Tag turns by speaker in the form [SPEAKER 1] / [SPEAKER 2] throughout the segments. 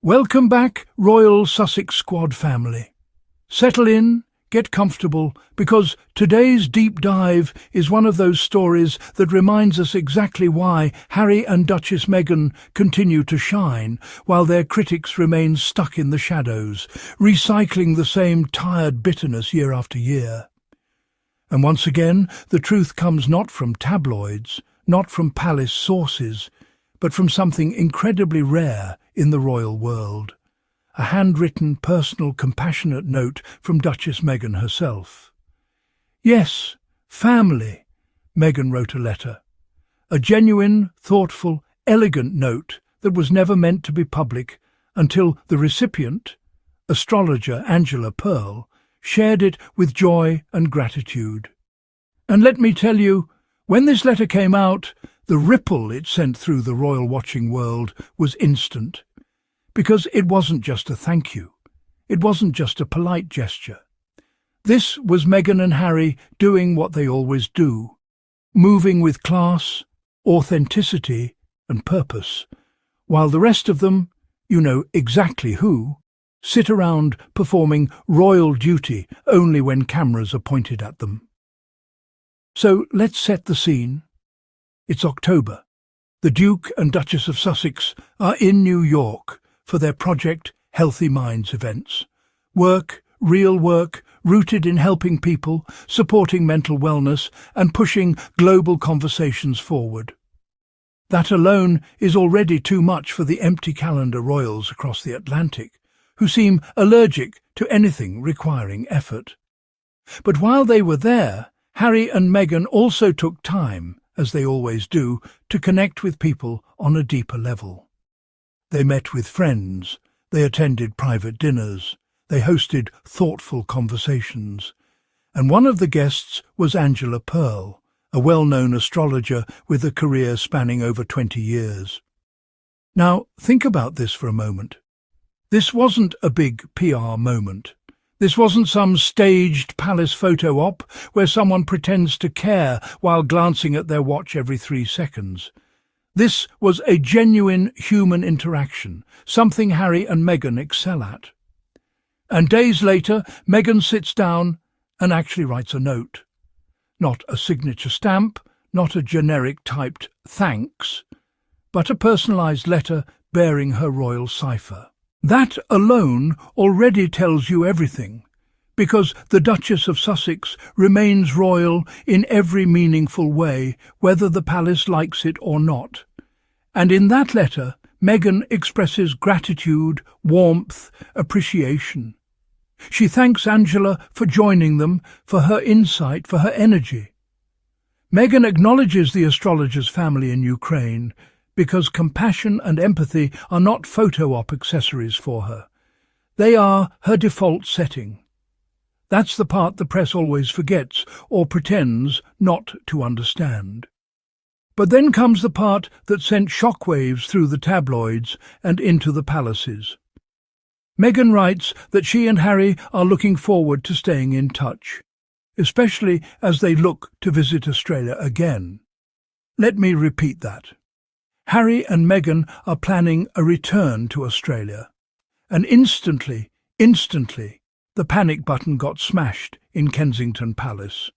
[SPEAKER 1] Welcome back, Royal Sussex Squad family. Settle in, get comfortable, because today's deep dive is one of those stories that reminds us exactly why Harry and Duchess Meghan continue to shine, while their critics remain stuck in the shadows, recycling the same tired bitterness year after year. And once again, the truth comes not from tabloids, not from palace sources, but from something incredibly rare in the royal world. A handwritten, personal, compassionate note from Duchess Meghan herself. Yes, family, Meghan wrote a letter. A genuine, thoughtful, elegant note that was never meant to be public until the recipient, astrologer Angela Pearl, shared it with joy and gratitude. And let me tell you, when this letter came out, the ripple it sent through the royal watching world was instant. Because it wasn't just a thank you. It wasn't just a polite gesture. This was Meghan and Harry doing what they always do, moving with class, authenticity and purpose, while the rest of them, you know exactly who, sit around performing royal duty only when cameras are pointed at them. So let's set the scene. It's October. The Duke and Duchess of Sussex are in New York for their Project Healthy Minds events. Work, real work, rooted in helping people, supporting mental wellness and pushing global conversations forward. That alone is already too much for the empty calendar royals across the Atlantic, who seem allergic to anything requiring effort. But while they were there, Harry and Meghan also took time, as they always do, to connect with people on a deeper level. They met with friends, they attended private dinners, they hosted thoughtful conversations, and one of the guests was Angela Pearl, a well-known astrologer with a career spanning over 20 years. Now, think about this for a moment. This wasn't a big PR moment. This wasn't some staged palace photo op where someone pretends to care while glancing at their watch every 3 seconds. This was a genuine human interaction, something Harry and Meghan excel at. And days later, Meghan sits down and actually writes a note. Not a signature stamp, not a generic typed thanks, but a personalised letter bearing her royal cipher. That alone already tells you everything, because the Duchess of Sussex remains royal in every meaningful way, whether the palace likes it or not. And in that letter, Meghan expresses gratitude, warmth, appreciation. She thanks Angela for joining them, for her insight, for her energy. Meghan acknowledges the astrologer's family in Ukraine, because compassion and empathy are not photo-op accessories for her. They are her default setting. That's the part the press always forgets or pretends not to understand. But then comes the part that sent shockwaves through the tabloids and into the palaces. Meghan writes that she and Harry are looking forward to staying in touch, especially as they look to visit Australia again. Let me repeat that. Harry and Meghan are planning a return to Australia. And instantly, the panic button got smashed in Kensington Palace.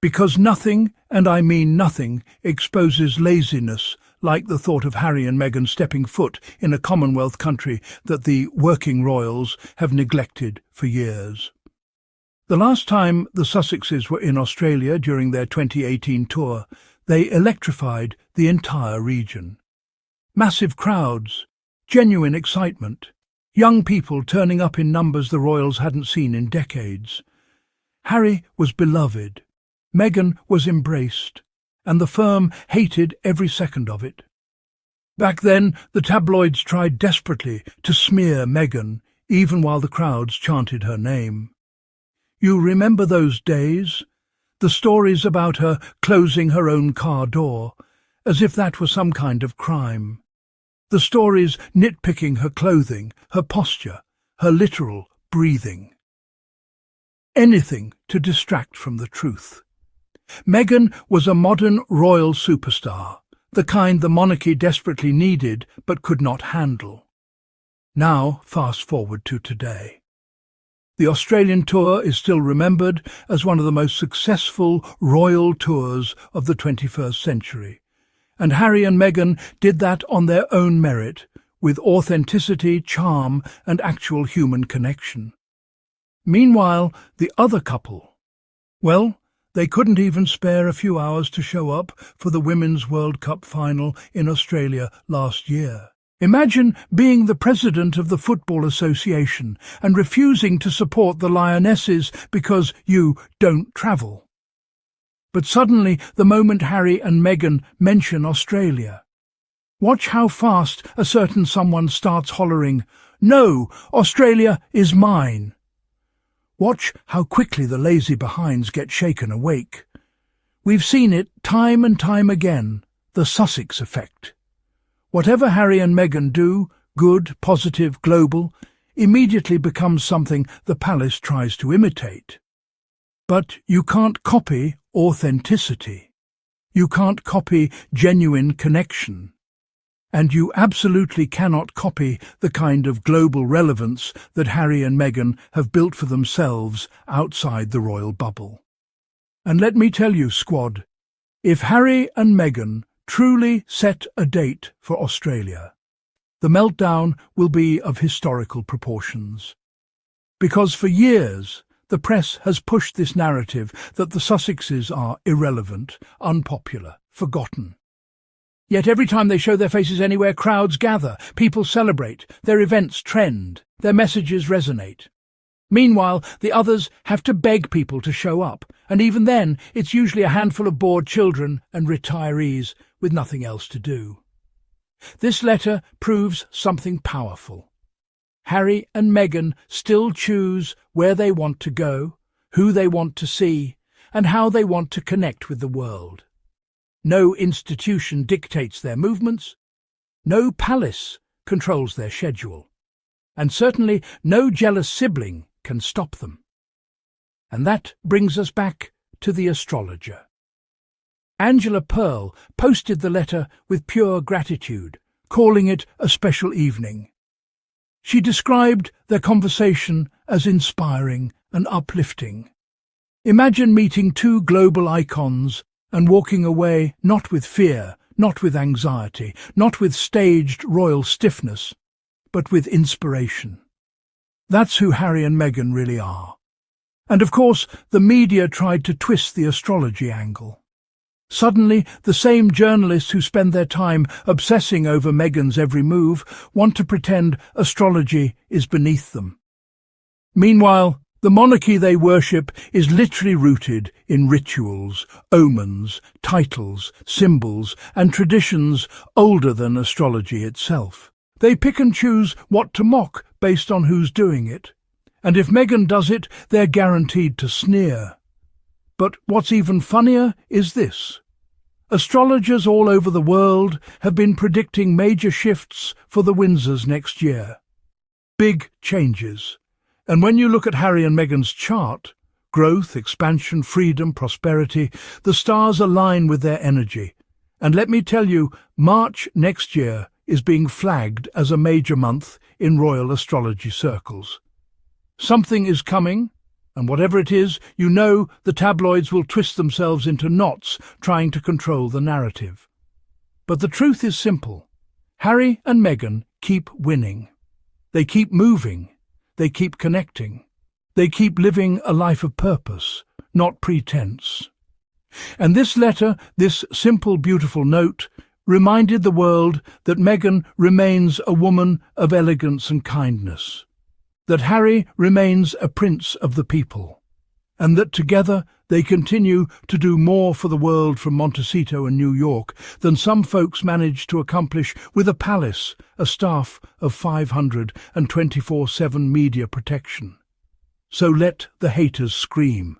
[SPEAKER 1] Because nothing, and I mean nothing, exposes laziness like the thought of Harry and Meghan stepping foot in a Commonwealth country that the working royals have neglected for years. The last time the Sussexes were in Australia during their 2018 tour, they electrified the entire region. Massive crowds, genuine excitement, young people turning up in numbers the royals hadn't seen in decades. Harry was beloved, Meghan was embraced, and the firm hated every second of it. Back then, the tabloids tried desperately to smear Meghan, even while the crowds chanted her name. You remember those days? The stories about her closing her own car door, as if that were some kind of crime. The stories nitpicking her clothing, her posture, her literal breathing. Anything to distract from the truth. Meghan was a modern royal superstar, the kind the monarchy desperately needed but could not handle. Now, fast forward to today. The Australian tour is still remembered as one of the most successful royal tours of the 21st century. And Harry and Meghan did that on their own merit, with authenticity, charm, and actual human connection. Meanwhile, the other couple, well, they couldn't even spare a few hours to show up for the Women's World Cup final in Australia last year. Imagine being the president of the Football Association and refusing to support the Lionesses because you don't travel. But suddenly, the moment Harry and Meghan mention Australia, watch how fast a certain someone starts hollering, "No, Australia is mine." Watch how quickly the lazy behinds get shaken awake. We've seen it time and time again, the Sussex effect. Whatever Harry and Meghan do, good, positive, global, immediately becomes something the palace tries to imitate. But you can't copy authenticity. You can't copy genuine connection. And you absolutely cannot copy the kind of global relevance that Harry and Meghan have built for themselves outside the royal bubble. And let me tell you, squad, if Harry and Meghan truly set a date for Australia, the meltdown will be of historical proportions. Because for years, the press has pushed this narrative that the Sussexes are irrelevant, unpopular, forgotten. Yet every time they show their faces anywhere, crowds gather, people celebrate, their events trend, their messages resonate. Meanwhile, the others have to beg people to show up, and even then, it's usually a handful of bored children and retirees with nothing else to do. This letter proves something powerful. Harry and Meghan still choose where they want to go, who they want to see, and how they want to connect with the world. No institution dictates their movements, no palace controls their schedule, and certainly no jealous sibling can stop them. And that brings us back to the astrologer. Angela Pearl posted the letter with pure gratitude, calling it a special evening. She described their conversation as inspiring and uplifting. Imagine meeting two global icons and walking away not with fear, not with anxiety, not with staged royal stiffness, but with inspiration. That's who Harry and Meghan really are. And of course, the media tried to twist the astrology angle. Suddenly, the same journalists who spend their time obsessing over Meghan's every move want to pretend astrology is beneath them. Meanwhile, the monarchy they worship is literally rooted in rituals, omens, titles, symbols, and traditions older than astrology itself. They pick and choose what to mock based on who's doing it. And if Meghan does it, they're guaranteed to sneer. But what's even funnier is this. Astrologers all over the world have been predicting major shifts for the Windsors next year. Big changes. And when you look at Harry and Meghan's chart, growth, expansion, freedom, prosperity, the stars align with their energy. And let me tell you, March next year is being flagged as a major month in royal astrology circles. Something is coming, and whatever it is, you know the tabloids will twist themselves into knots trying to control the narrative. But the truth is simple. Harry and Meghan keep winning. They keep moving. They keep connecting. They keep living a life of purpose, not pretense. And this letter, this simple, beautiful note, reminded the world that Meghan remains a woman of elegance and kindness, that Harry remains a prince of the people, and that together they continue to do more for the world from Montecito and New York than some folks manage to accomplish with a palace, a staff of 500 and 24/7 media protection. So let the haters scream.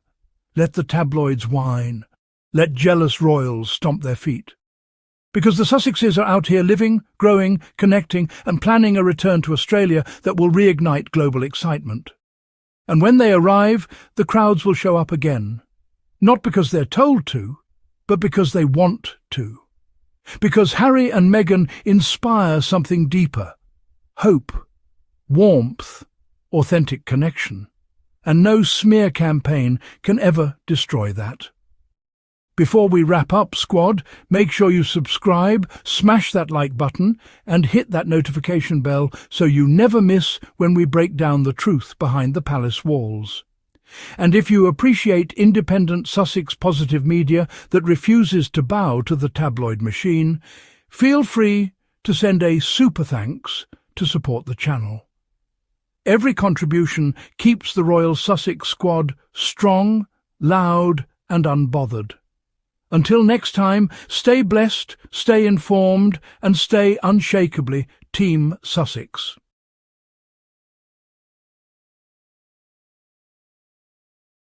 [SPEAKER 1] Let the tabloids whine. Let jealous royals stomp their feet. Because the Sussexes are out here living, growing, connecting, and planning a return to Australia that will reignite global excitement. And when they arrive, the crowds will show up again. Not because they're told to, but because they want to. Because Harry and Meghan inspire something deeper. Hope. warmth, authentic connection. And no smear campaign can ever destroy that. Before we wrap up, squad, make sure you subscribe, smash that like button, and hit that notification bell so you never miss when we break down the truth behind the palace walls. And if you appreciate independent Sussex positive media that refuses to bow to the tabloid machine, feel free to send a super thanks to support the channel. Every contribution keeps the Royal Sussex squad strong, loud, and unbothered. Until next time, stay blessed, stay informed, and stay unshakably Team Sussex.